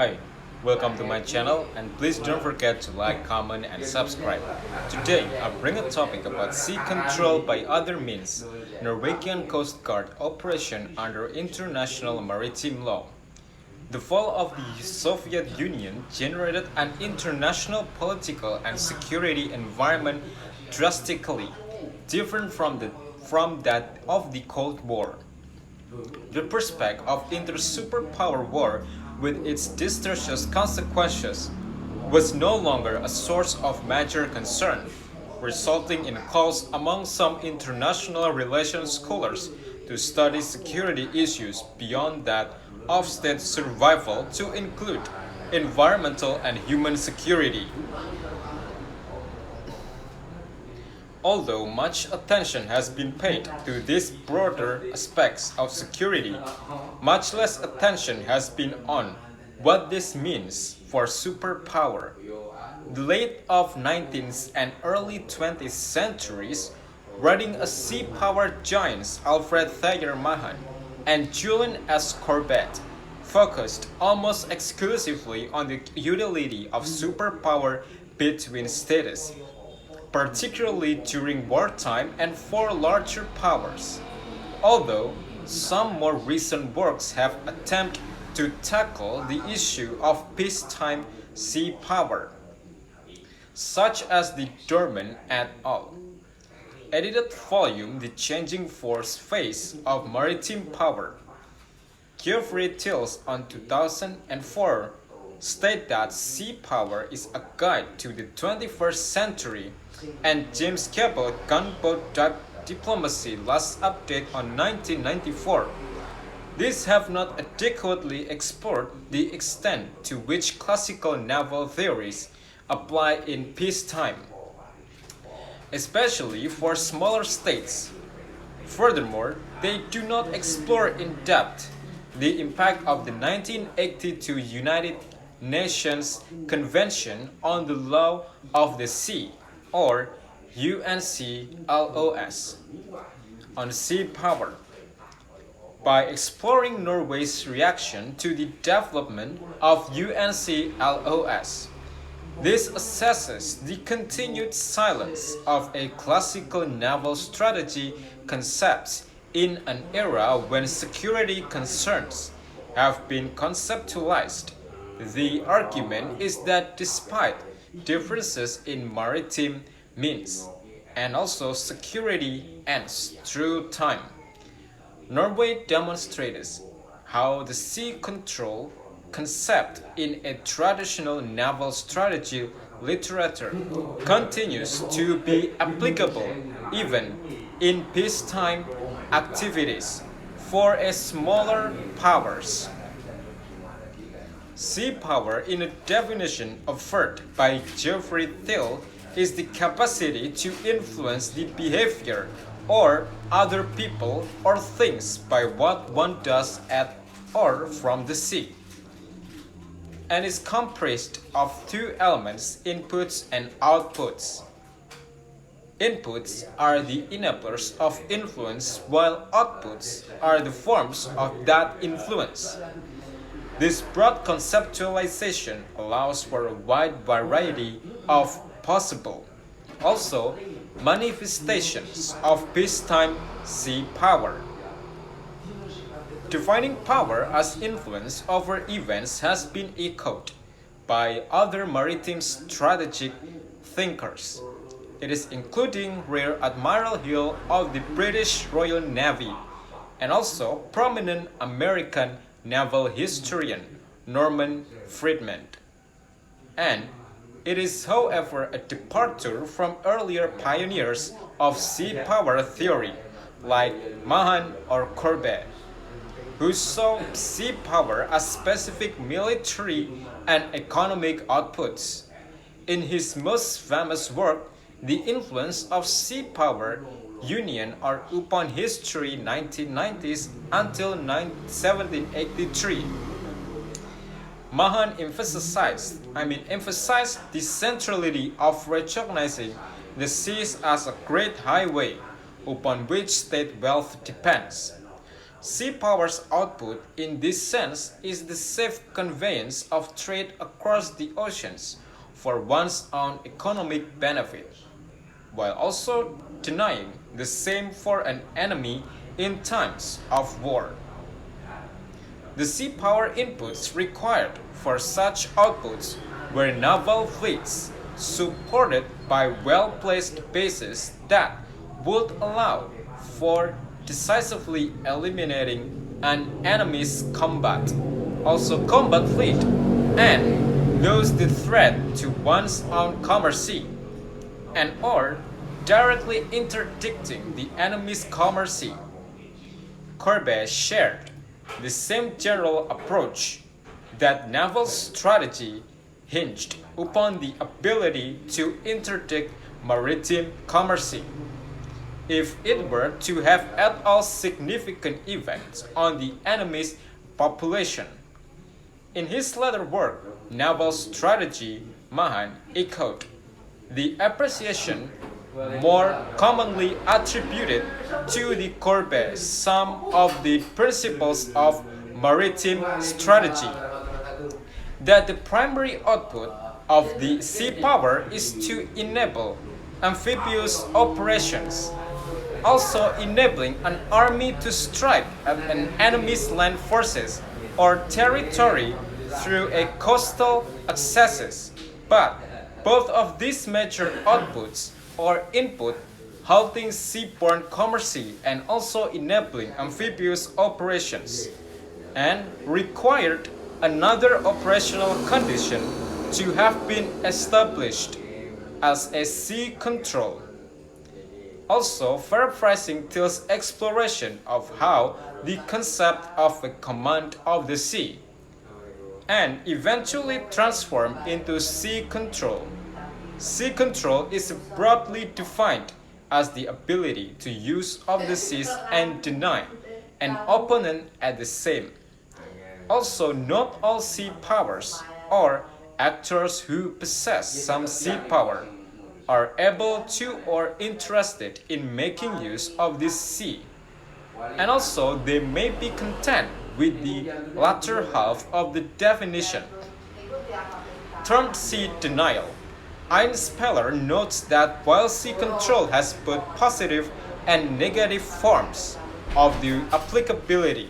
Hi, welcome to my channel and please don't forget to like, comment and subscribe. Today I bring a topic about sea control by other means, Norwegian Coast Guard operation under international maritime law. The fall of the Soviet Union generated an international political and security environment drastically different from that of the Cold War. The prospect of inter-superpower war with its disastrous consequences was no longer a source of major concern, resulting in calls among some international relations scholars to study security issues beyond that of state survival to include environmental and human security. Although much attention has been paid to these broader aspects of security, much less attention has been on what this means for superpower. The late of 19th and early 20th centuries, writing a sea-power giants Alfred Thayer Mahan and Julian S. Corbett focused almost exclusively on the utility of superpower between states, particularly during wartime and for larger powers. Although some more recent works have attempted to tackle the issue of peacetime sea power, such as the Dorman et al. Edited volume The Changing Force Phase of Maritime Power. Geoffrey Tills on 2004 state that sea power is a guide to the 21st century, and James Cabot Gunboat Diplomacy last update on 1994. These have not adequately explored the extent to which classical naval theories apply in peacetime, especially for smaller states. Furthermore, they do not explore in depth the impact of the 1982 United Nations Convention on the Law of the Sea, or UNCLOS, on sea power. By exploring Norway's reaction to the development of UNCLOS, this assesses the continued silence of a classical naval strategy concept in an era when security concerns have been conceptualized. The argument is that despite differences in maritime means and also security ends through time, Norway demonstrates how the sea control concept in a traditional naval strategy literature continues to be applicable even in peacetime activities for a smaller powers. Sea power, in a definition offered by Geoffrey Thiel, is the capacity to influence the behavior or other people or things by what one does at or from the sea, and is comprised of two elements, inputs and outputs. Inputs are the enablers of influence, while outputs are the forms of that influence. This broad conceptualization allows for a wide variety of possible, also manifestations of peacetime sea power. Defining power as influence over events has been echoed by other maritime strategic thinkers. It is including Rear Admiral Hill of the British Royal Navy and also prominent American naval historian Norman Friedman. And it is, however, a departure from earlier pioneers of sea power theory like Mahan or Corbett, who saw sea power as specific military and economic outputs. In his most famous work, The Influence of Sea Power, Union or Upon History 1990s until 1783, Mahan emphasized the centrality of recognizing the seas as a great highway upon which state wealth depends. Sea power's output in this sense is the safe conveyance of trade across the oceans for one's own economic benefit, while also denying the same for an enemy in times of war. The sea power inputs required for such outputs were naval fleets supported by well-placed bases that would allow for decisively eliminating an enemy's combat, also combat fleet, and lose the threat to one's own commerce, and or directly interdicting the enemy's commerce. Corbe shared the same general approach that naval strategy hinged upon the ability to interdict maritime commerce. If it were to have at all significant effects on the enemy's population. In his later work, Naval Strategy, Mahan echoed the appreciation more commonly attributed to the Corbe some of the principles of maritime strategy, that the primary output of the sea power is to enable amphibious operations, also enabling an army to strike at an enemy's land forces or territory through a coastal accesses. But both of these major outputs or input halting seaborne commerce and also enabling amphibious operations, and required another operational condition to have been established as a sea control. Also, paraphrasing Till's exploration of how the concept of a command of the sea and eventually transformed into sea control. Sea control is broadly defined as the ability to use of the seas and deny an opponent at the same. Also, not all sea powers or actors who possess some sea power are able to or interested in making use of this sea, and also they may be content with the latter half of the definition, termed sea denial. Ein Speller notes that while sea control has both positive and negative forms of the applicability,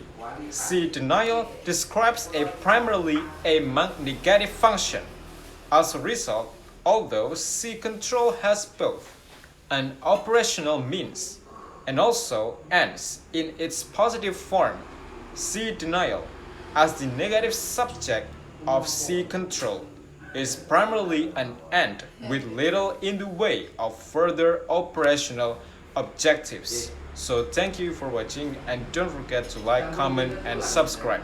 sea denial describes primarily a negative function. As a result, although sea control has both an operational means and also ends in its positive form, sea denial, as the negative subject of sea control, is primarily an end with little in the way of further operational objectives. So thank you for watching and don't forget to like, comment and subscribe.